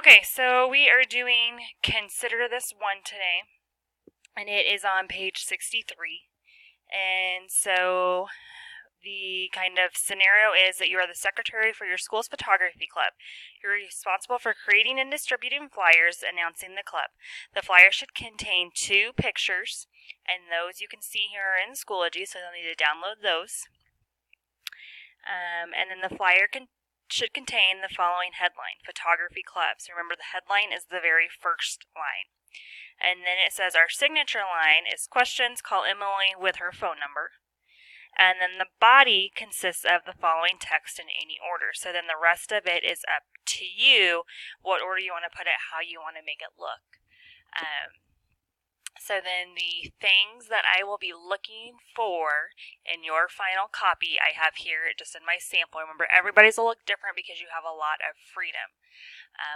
Okay, so we are doing Consider This One today, and it is on page 63. And so the kind of scenario is that you are the secretary for your school's photography club. You're responsible for creating and distributing flyers announcing the club. The flyer should contain 2 pictures, and those you can see here are in Schoology, so you'll need to download those. And then the flyer should contain the following headline: Photography Club. So remember, the headline is the very first line. And then it says our signature line is questions, call Emily with her phone number. And then the body consists of the following text in any order. So then the rest of it is up to you, what order you want to put it, how you want to make it look. So then the things that I will be looking for in your final copy, I have here just in my sample. Remember, everybody's will look different because you have a lot of freedom.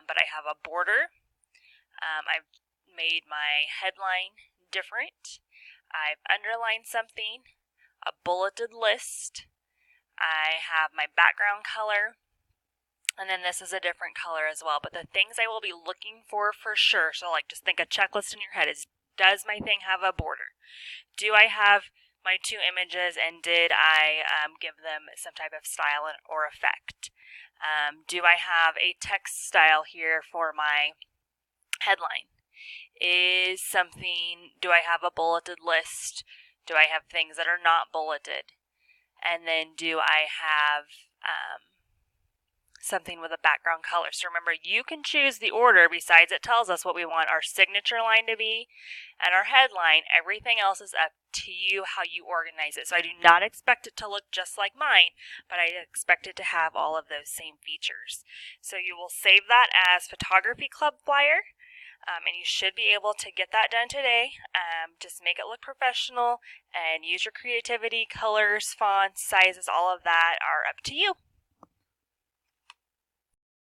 But I have a border. I've made my headline different. I've underlined something, a bulleted list. I have my background color. And then this is a different color as well. But the things I will be looking for sure, so like just think a checklist in your head is, does my thing have a border? Do I have my 2 images, and did I give them some type of style or effect? Do I have a text style here for my headline? Do I have a bulleted list? Do I have things that are not bulleted? And then do I have something with a background color? So remember, you can choose the order. Besides, it tells us what we want our signature line to be and our headline. Everything else is up to you, how you organize it. So I do not expect it to look just like mine, but I expect it to have all of those same features. So you will save that as Photography Club Flyer. And you should be able to get that done today. Just make it look professional and use your creativity. Colors, fonts, sizes, all of that are up to you.